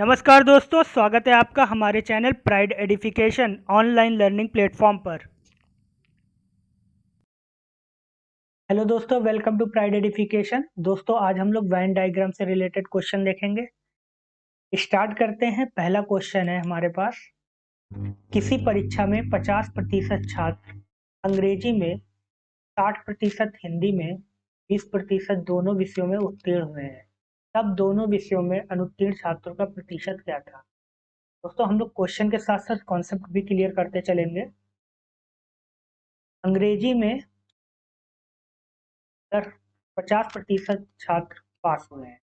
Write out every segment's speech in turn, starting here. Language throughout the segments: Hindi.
नमस्कार दोस्तों, स्वागत है आपका हमारे channel pride edification online learning platform पर। हेलो दोस्तों, वेलकम टू प्राइड एडिफिकेशन। दोस्तों, आज हम लोग वेन डायग्राम से रिलेटेड क्वेश्चन देखेंगे। स्टार्ट करते हैं। पहला क्वेश्चन है हमारे पास, किसी परीक्षा में 50% छात्र अंग्रेजी में, 60% हिंदी में, 20% दोनों विषयों में उत्तीर्ण हुए हैं, तब दोनों विषयों में अनुत्तीर्ण छात्रों का प्रतिशत क्या था। दोस्तों, हम लोग क्वेश्चन के साथ साथ कॉन्सेप्ट भी क्लियर करते चलेंगे। अंग्रेजी में अगर 50% छात्र पास हुए हैं,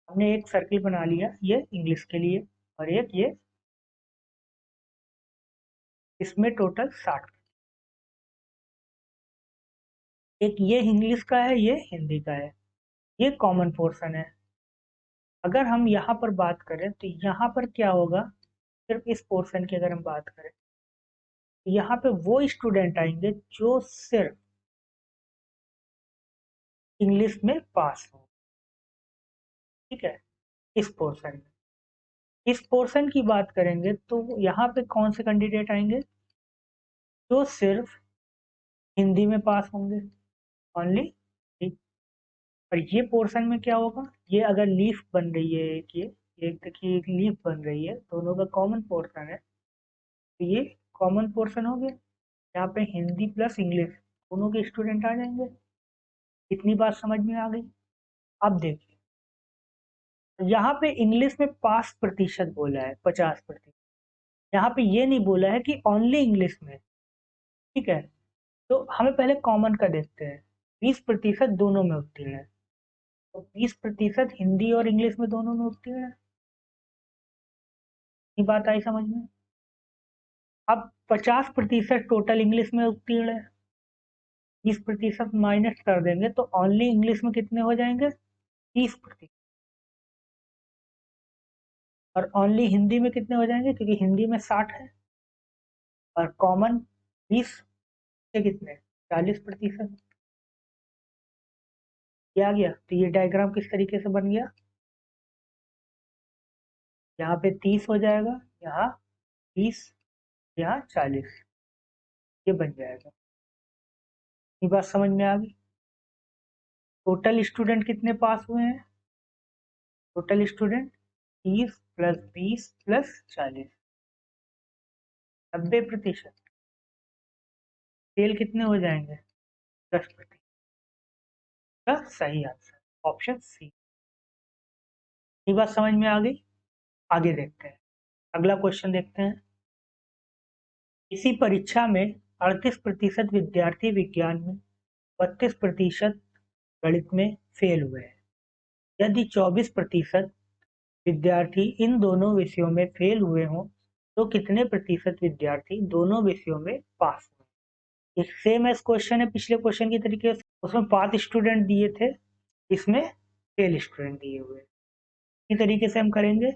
हमने एक सर्किल बना लिया, ये इंग्लिश के लिए, और एक ये, इसमें टोटल 60। एक ये इंग्लिश का है, ये हिंदी का है, ये कॉमन पोर्शन है। अगर हम यहाँ पर बात करें तो यहाँ पर क्या होगा, सिर्फ इस पोर्शन की अगर हम बात करें तो यहाँ पे वो स्टूडेंट आएंगे जो सिर्फ इंग्लिश में पास हो। ठीक है, इस पोर्शन में, इस पोर्शन की बात करेंगे तो यहाँ पे कौन से कैंडिडेट आएंगे, जो सिर्फ हिंदी में पास होंगे ओनली। ठीक। और ये पोर्शन में क्या होगा, ये अगर लीफ बन रही है, ये एक देखिए, एक लीफ बन रही है, दोनों का कॉमन पोर्शन है, तो ये कॉमन पोर्शन हो गया। यहाँ पे हिंदी प्लस इंग्लिश दोनों के स्टूडेंट आ जाएंगे। इतनी बात समझ में आ गई। अब देखिए, यहाँ पे इंग्लिश में पास प्रतिशत बोला है 50%, यहाँ पे ये नहीं बोला है कि ओनली इंग्लिश में। ठीक है, तो हमें पहले कॉमन का देखते हैं। 20% दोनों में उत्तीर्ण है, तो 20% हिंदी और इंग्लिश में दोनों में उत्तीर्ण है। ये बात आई समझ में। अब 50% टोटल इंग्लिश में उत्तीर्ण है, 20% माइनस कर देंगे तो ओनली इंग्लिश में कितने हो जाएंगे, 30%। और ओनली हिंदी में कितने हो जाएंगे, क्योंकि हिंदी में 60 है, और कॉमन 20 से कितने, 40%। ये आ गया। तो ये डायग्राम किस तरीके से बन गया, यहाँ पे 30 हो जाएगा, यहाँ 20, यहाँ 40, ये बन जाएगा। ये बात समझ में आ गई। टोटल स्टूडेंट कितने पास हुए हैं, total student 30 plus 20 plus 40, 90%। Fail कितने हो जाएंगे, 10%। का सही आंसर ऑप्शन सी। ये बात समझ में आ गई। आगे देखते हैं, अगला क्वेश्चन देखते हैं। इसी परीक्षा में 38% विद्यार्थी विज्ञान में, 32% गणित में फेल हुए हैं। यदि 24% विद्यार्थी इन दोनों विषयों में फेल हुए हों, तो कितने प्रतिशत विद्यार्थी दोनों विषयों में पास हुए। एक सेम एस क्वेश्चन है पिछले क्वेश्चन की तरीके से, उसमें 5 स्टूडेंट दिए थे, इसमें फेल स्टूडेंट दिए हुए। इसी तरीके से हम करेंगे।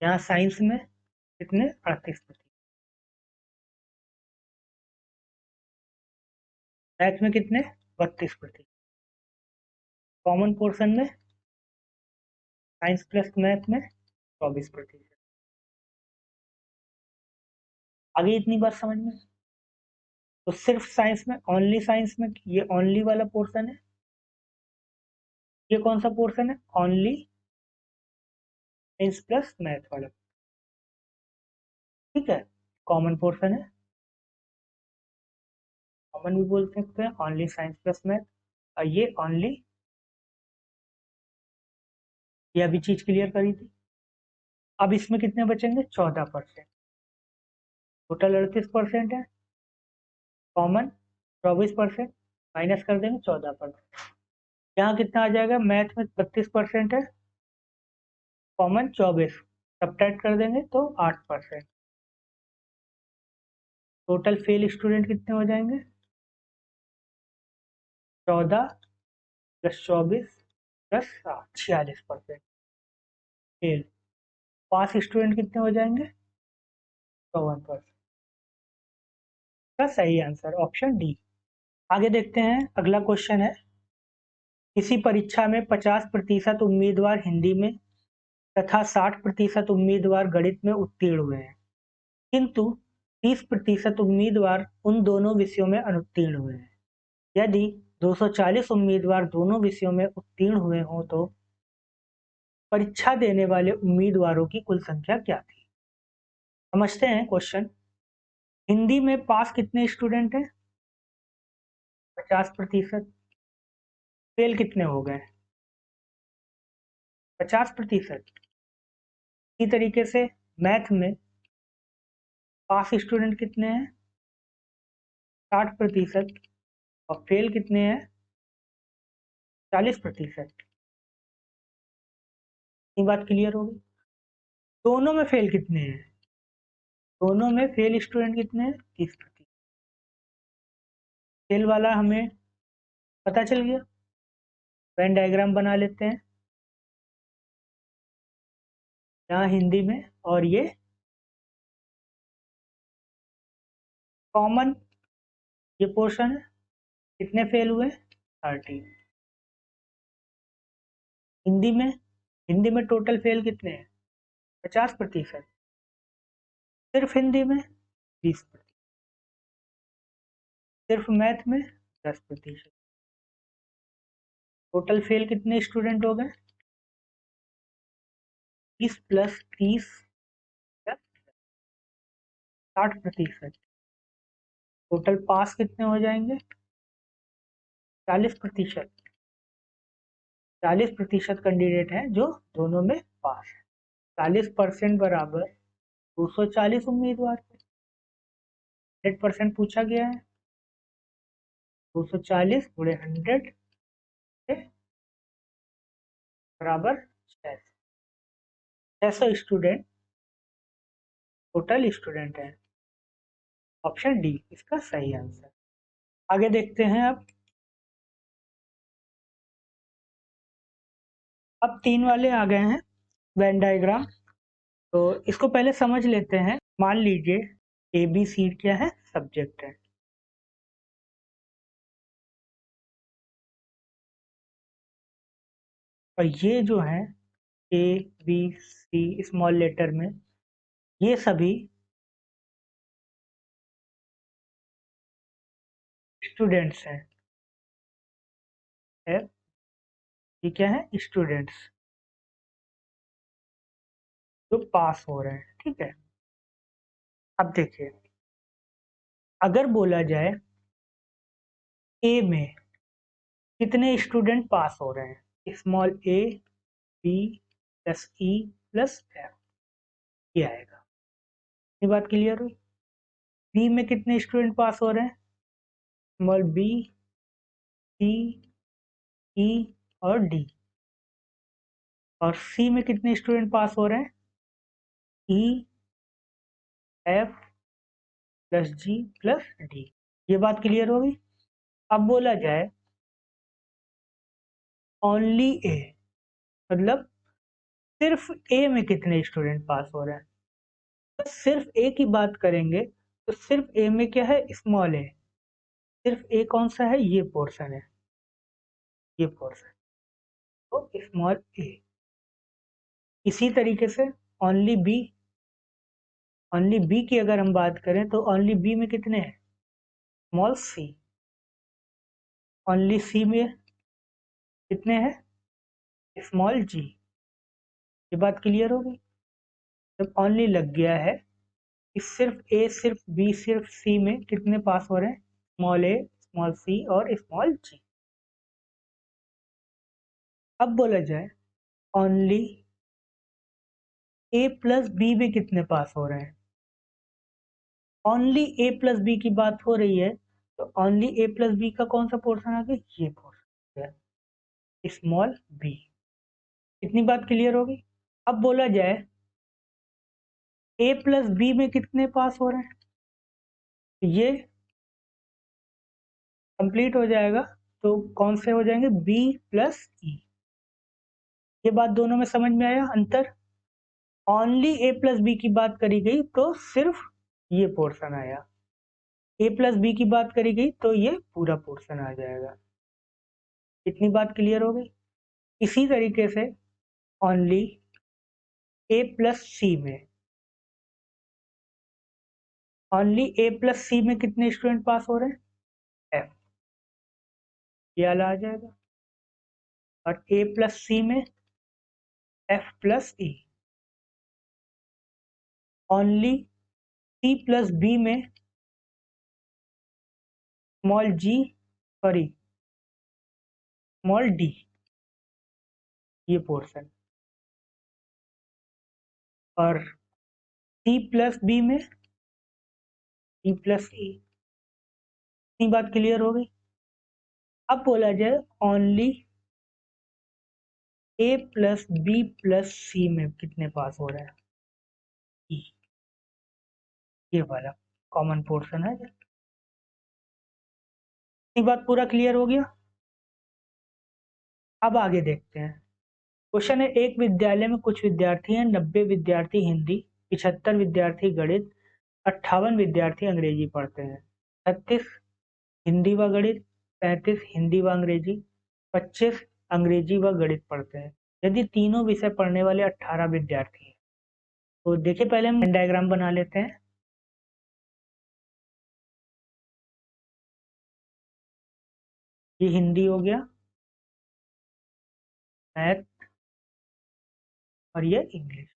यहाँ साइंस में कितने, 38%, मैथ में कितने, 32%, कॉमन पोर्शन में साइंस प्लस मैथ में 24%। आगे इतनी बात समझ में। तो सिर्फ साइंस में, ओनली साइंस में, ये ओनली वाला पोर्शन है, ये कौन सा पोर्शन है, ओनली साइंस प्लस मैथ वाला। ठीक है, कॉमन पोर्शन है, कॉमन भी बोल सकते हैं, ओनली साइंस प्लस मैथ। और ये ओनली, ये अभी चीज क्लियर करी थी। अब इसमें कितने बचेंगे, 14%। टोटल 38% है, कॉमन 24%, माइनस कर देंगे 14%। यहाँ कितना आ जाएगा, मैथ में 32% है, कॉमन 24, सब्ट्रैक्ट कर देंगे तो 8%। टोटल फेल स्टूडेंट कितने हो जाएंगे, 14 प्लस 24 प्लस 46%। फेल, पास स्टूडेंट कितने हो जाएंगे, 54%। का सही आंसर ऑप्शन डी। आगे देखते हैं, अगला क्वेश्चन है। किसी परीक्षा में 50% उम्मीदवार हिंदी में, तथा 60% उम्मीदवार गणित में उत्तीर्ण हुए हैं, किंतु 30% उम्मीदवार उन दोनों विषयों में अनुत्तीर्ण हुए हैं। यदि 240 उम्मीदवार दोनों विषयों में उत्तीर्ण हुए हों तो परीक्षा देने वाले उम्मीदवारों की कुल संख्या क्या थी? समझते हैं क्वेश्चन। हिंदी में पास कितने स्टूडेंट हैं? 50%। फेल कितने हो गए? 50%। इसी तरीके से मैथ में पास स्टूडेंट कितने हैं? 60%। और फेल कितने हैं? 40%। ये बात क्लियर होगी। दोनों में फेल कितने हैं? दोनों में फेल स्टूडेंट कितने हैं? 30%। फेल वाला हमें पता चल गया। वेन डायग्राम बना लेते हैं यहाँ हिंदी में, और ये कॉमन ये पोर्शन है। कितने फेल हुए? 30। हिंदी में टोटल फेल कितने हैं? 50%। सिर्फ हिंदी में 20%। सिर्फ मैथ में 10%। टोटल फेल कितने स्टूडेंट हो गए? 20 + 30 + 60%। टोटल पास कितने हो जाएंगे? 40%। 40% कैंडिडेट हैं जो दोनों में पास है। 40% बराबर 240 उम्मीदवार। 100% पूछा गया है। 240 × 100 बराबर 600 स्टूडेंट टोटल स्टूडेंट है। ऑप्शन डी इसका सही आंसर। आगे देखते हैं। अब 3 वाले आ गए हैं वेन डायग्राम, तो इसको पहले समझ लेते हैं। मान लीजिए ABC क्या है? सब्जेक्ट है। और ये जो है ABC स्मॉल लेटर में, ये सभी स्टूडेंट्स हैं। ये क्या है? स्टूडेंट्स जो पास हो रहे हैं। ठीक है। अब देखिए, अगर बोला जाए ए में कितने स्टूडेंट पास हो रहे हैं, small a b + e + f, ये आएगा। ये बात क्लियर हुई। बी में कितने स्टूडेंट पास हो रहे हैं? स्मॉल b c e और d। और सी में कितने स्टूडेंट पास हो रहे हैं? e f + g + d। ये बात क्लियर होगी। अब बोला जाए ओनली ए, मतलब सिर्फ ए में कितने स्टूडेंट पास हो रहे हैं। तो सिर्फ ए की बात करेंगे तो सिर्फ ए में क्या है? स्मॉल ए। सिर्फ ए कौन सा है? ये पोर्शन है, ये पोर्शन। तो स्मॉल ए। इसी तरीके से ओनली बी की अगर हम बात करें तो ओनली बी में कितने हैं? Small C. ओनली सी में कितने हैं? स्मॉल जी। ये बात क्लियर होगी। जब ओनली लग गया है कि सिर्फ ए, सिर्फ बी, सिर्फ सी में कितने पास हो रहे हैं? स्मॉल ए, स्मॉल सी और स्मॉल जी। अब बोला जाए ओनली ए प्लस बी में कितने पास हो रहे हैं। ओनली ए प्लस बी की बात हो रही है तो ओनली ए प्लस बी का कौन सा पोर्शन आ गया? ये पोर्शन है, स्मॉल बी। इतनी बात क्लियर होगी। अब बोला जाए ए प्लस बी में कितने पास हो रहे हैं, ये कंप्लीट हो जाएगा तो कौन से हो जाएंगे? बी प्लस ई। ये बात दोनों में समझ में आया अंतर। ओनली ए प्लस बी की बात करी गई तो सिर्फ ये पोर्शन आया। ए प्लस बी की बात करी गई तो ये पूरा पोर्शन आ जाएगा। इतनी बात क्लियर हो गई। इसी तरीके से ओनली ए प्लस सी में, ओनली ए प्लस सी में कितने स्टूडेंट पास हो रहे हैं? एफ, ये वाला आ जाएगा। और ए प्लस सी में एफ प्लस ई, ओनली सी प्लस बी में स्मॉल जी, सॉरी स्मॉल डी, ये पोर्शन। और सी प्लस बी में सी प्लस ई। इतनी बात क्लियर हो गई। अब बोला जाए ओनली ए प्लस बी प्लस सी में कितने पास हो रहे हैं? ई, ये वाला कॉमन पोर्शन है। इतनी बात पूरा क्लियर हो गया। अब आगे देखते हैं। क्वेश्चन है, एक विद्यालय में कुछ विद्यार्थी हैं, 90 विद्यार्थी हिंदी, 75 विद्यार्थी गणित, 58 विद्यार्थी अंग्रेजी पढ़ते हैं। 36 हिंदी व गणित, 35 हिंदी व अंग्रेजी, 25 अंग्रेजी व गणित पढ़ते हैं। यदि तीनों विषय पढ़ने वाले 18 विद्यार्थी हैं, तो देखिए पहले हम डायग्राम बना लेते हैं। ये हिंदी हो गया, मैथ, और ये इंग्लिश।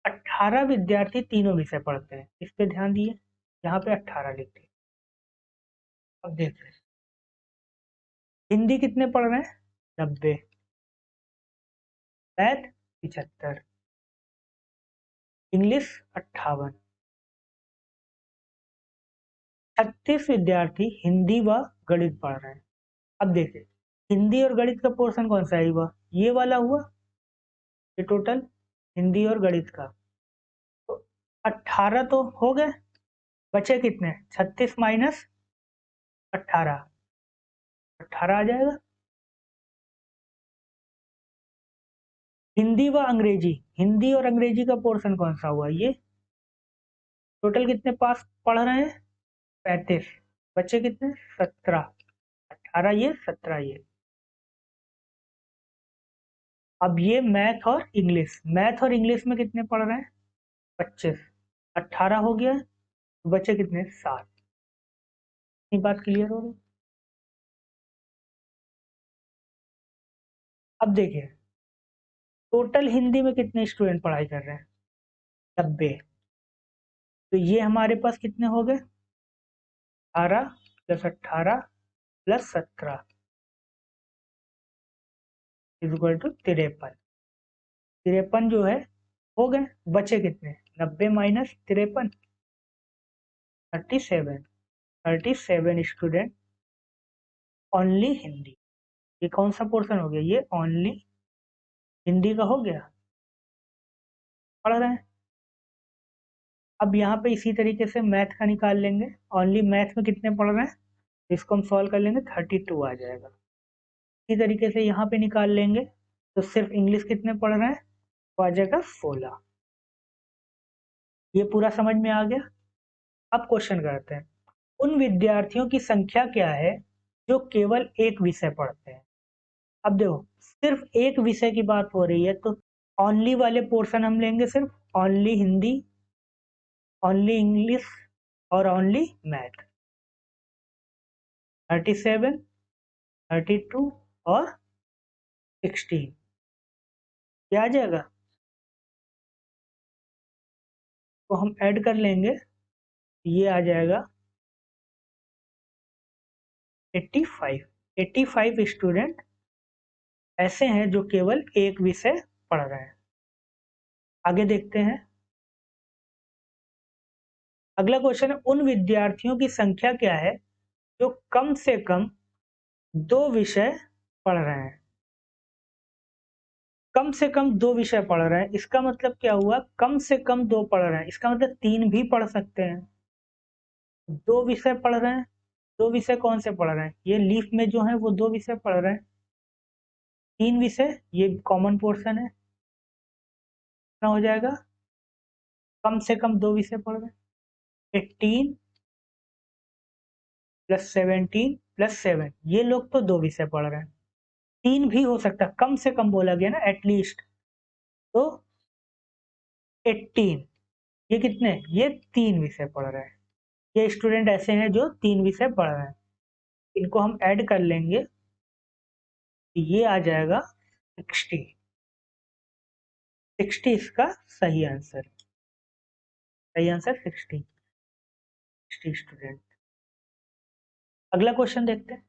18 विद्यार्थी तीनों विषय पढ़ते हैं, इस पे ध्यान दिए, यहाँ पे 18 लिख दिए। अब देख रहे हैं हिंदी कितने पढ़ रहे हैं? 90, मैथ 75, इंग्लिश 58। 36 विद्यार्थी हिंदी व गणित पढ़ रहे हैं। अब देखें हिंदी और गणित का पोर्शन कौन सा है? हुआ ये वाला हुआ, ये टोटल हिंदी और गणित का। तो 18 तो हो गए, बचे कितने? 36 माइनस 18, 18 आ जाएगा। हिंदी व अंग्रेजी, हिंदी और अंग्रेजी का पोर्शन कौन सा हुआ? ये टोटल कितने पास पढ़ रहे हैं? 35, बच्चे कितने? 17, 18 ये, 17 ये। अब ये मैथ और इंग्लिश, मैथ और इंग्लिश में कितने पढ़ रहे हैं? 25, 18 हो गया, बच्चे कितने? 7। इतनी बात क्लियर हो गई। अब देखिए टोटल हिंदी में कितने स्टूडेंट पढ़ाई कर रहे हैं? 90। तो ये हमारे पास कितने हो गए? 18 plus 18 plus 17 is equal to 53। 53 जो है हो गए, बचे कितने? 90 माइनस 53, 37। 37 स्टूडेंट ओनली हिंदी, ये कौन सा पोर्शन हो गया? ये ओनली हिंदी का हो गया, पढ़ रहे हैं। अब यहाँ पे इसी तरीके से मैथ का निकाल लेंगे, ओनली मैथ में कितने पढ़ रहे हैं? इसको हम सॉल्व कर लेंगे, 32 आ जाएगा। इसी तरीके से यहाँ पे निकाल लेंगे, तो सिर्फ इंग्लिश कितने पढ़ रहे हैं? तो आ जाएगा 16। ये पूरा समझ में आ गया। अब क्वेश्चन करते हैं, उन विद्यार्थियों की संख्या क्या है जो केवल एक विषय पढ़ते हैं? अब देखो सिर्फ एक विषय की बात हो रही है, तो ओनली वाले पोर्शन हम लेंगे, सिर्फ ओनली हिंदी, ओनली इंग्लिश और ओनली मैथ। 37, 32 और 16, क्या आ जाएगा? तो हम ऐड कर लेंगे, ये आ जाएगा 85। 85 स्टूडेंट ऐसे हैं जो केवल एक विषय पढ़ रहे हैं। आगे देखते हैं। अगला क्वेश्चन है, उन विद्यार्थियों की संख्या क्या है जो कम से कम 2 विषय पढ़ रहे हैं? कम से कम 2 विषय पढ़ रहे हैं, इसका मतलब क्या हुआ? कम से कम 2 पढ़ रहे हैं, इसका मतलब 3 भी पढ़ सकते हैं। 2 विषय पढ़ रहे हैं, 2 विषय कौन से पढ़ रहे हैं? ये लीफ में जो है वो 2 विषय पढ़ रहे हैं। 3 विषय ये कॉमन पोर्शन है, कितना हो जाएगा? कम से कम 2 विषय पढ़ रहे हैं। 18 प्लस 17 प्लस 7, ये लोग तो 2 विषय पढ़ रहे हैं। 3 भी हो सकता है, कम से कम बोला गया ना, एटलीस्ट। तो 18, ये कितने, ये 3 विषय पढ़ रहे हैं। ये स्टूडेंट ऐसे हैं जो 3 विषय पढ़ रहे हैं, इनको हम ऐड कर लेंगे, ये आ जाएगा 60। 60 इसका सही आंसर, सही आंसर 60 स्टूडेंट। अगला क्वेश्चन देखते हैं।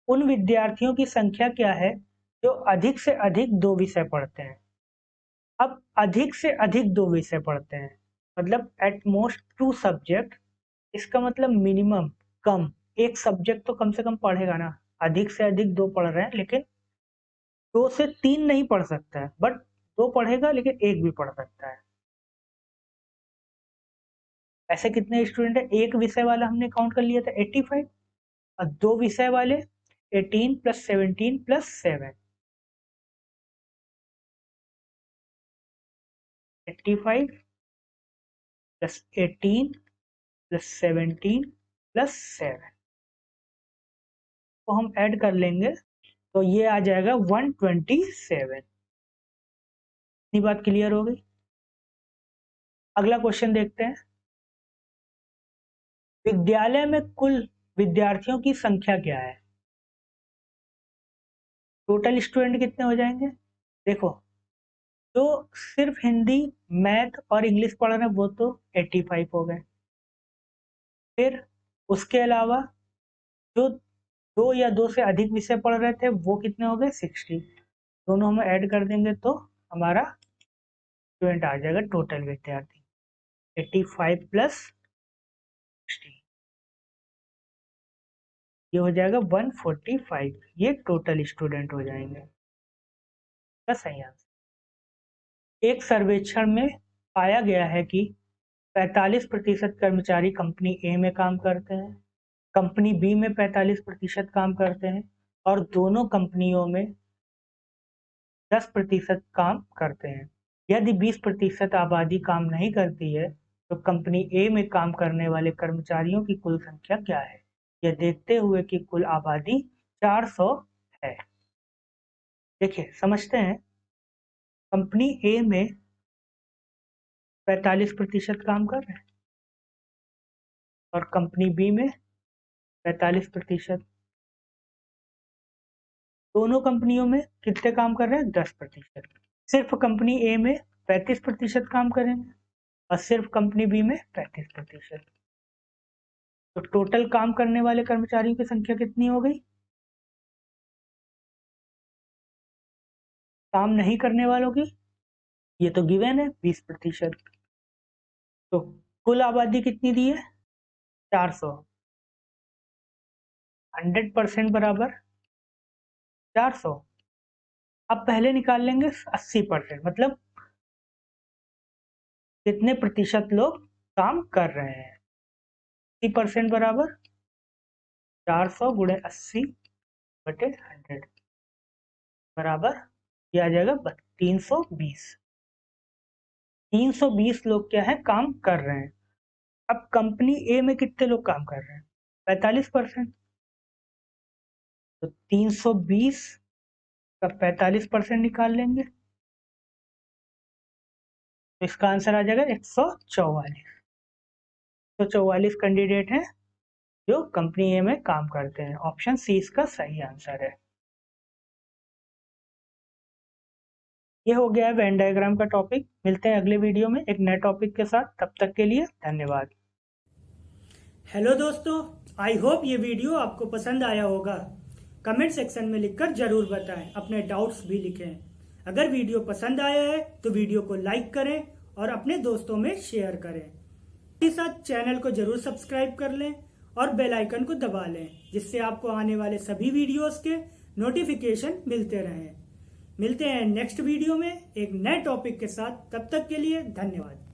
उन विद्यार्थियों की संख्या क्या है जो अधिक से अधिक 2 विषय पढ़ते हैं? अब अधिक से अधिक 2 विषय पढ़ते हैं मतलब एट मोस्ट 2 सब्जेक्ट, इसका मतलब मिनिमम कम, एक सब्जेक्ट तो कम से कम पढ़ेगा ना। अधिक से अधिक 2 पढ़ रहे हैं, लेकिन 2 से 3 नहीं पढ़ सकता है, बट 2 पढ़ेगा लेकिन 1 भी पढ़ सकता है। ऐसे कितने स्टूडेंट है? एक विषय वाला हमने काउंट कर लिया था 85, और 2 विषय वाले 18 + 17 + 7, 85 + 18 + 17 + 7 को हम ऐड कर लेंगे, तो ये आ जाएगा 127। इतनी बात क्लियर हो गई। अगला क्वेश्चन देखते हैं। विद्यालय में कुल विद्यार्थियों की संख्या क्या है? टोटल स्टूडेंट कितने हो जाएंगे? देखो, जो सिर्फ हिंदी, मैथ और इंग्लिश पढ़ रहे हैं वो तो 85 हो गए। फिर उसके अलावा जो 2 या 2 से अधिक विषय पढ़ रहे थे वो कितने हो गए? 60। दोनों हम ऐड कर देंगे तो हमारा स्टूडेंट आ जाएगा, टोटल विद्यार्थी 85 + 60, ये हो जाएगा 145। ये टोटल स्टूडेंट हो जाएंगे। का सही आंसर। एक सर्वेक्षण में पाया गया है कि 45% कर्मचारी कंपनी ए में काम करते हैं, कंपनी बी में 45% काम करते हैं, और दोनों कंपनियों में 10% काम करते हैं। यदि 20% आबादी काम नहीं करती है तो कंपनी ए में काम करने वाले कर्मचारियों की कुल संख्या क्या है? यह देखते हुए कि कुल आबादी 400 है। देखिए, समझते हैं। कंपनी ए में 45% काम कर रहे हैं और कंपनी बी में 45%। दोनों कंपनियों में कितने काम कर रहे हैं? 10%। सिर्फ कंपनी ए में 35% काम करेंगे और सिर्फ कंपनी बी में 35%। तो टोटल काम करने वाले कर्मचारियों की संख्या कितनी हो गई? काम नहीं करने वालों की, ये तो गिवन है 20%। तो कुल आबादी कितनी दी है? 400। 100% बराबर 400। अब पहले निकाल लेंगे 80%, मतलब कितने प्रतिशत लोग काम कर रहे हैं। 80% बराबर 400 × 80/100 बराबर, ये आ जाएगा 320। 320 लोग क्या है, काम कर रहे हैं। अब कंपनी ए में कितने लोग काम कर रहे हैं? 45%। तो 320 का 45% निकाल लेंगे, तो इसका आंसर आ जाएगा 144। 144 कैंडिडेट हैं जो कंपनी ए में काम करते हैं। ऑप्शन सी इसका सही आंसर है। ये हो गया है वेन डायग्राम का टॉपिक। मिलते हैं अगले वीडियो में एक नए टॉपिक के साथ। तब तक के लिए धन्यवाद। हेलो दोस्तों, आई होप ये वीडियो आपको पसंद आया होगा। कमेंट सेक्शन में लिखकर जरूर बताएं, अपने डाउट्स भी लिखें। अगर वीडियो पसंद आया है तो वीडियो को लाइक करें और अपने दोस्तों में शेयर करें। इसके साथ चैनल को जरूर सब्सक्राइब कर लें और बेल आइकन को दबा लें, जिससे आपको आने वाले सभी वीडियोस के नोटिफिकेशन मिलते रहें। मिलते हैं नेक्स्ट वीडियो में एक नए टॉपिक के साथ। तब तक के लिए धन्यवाद।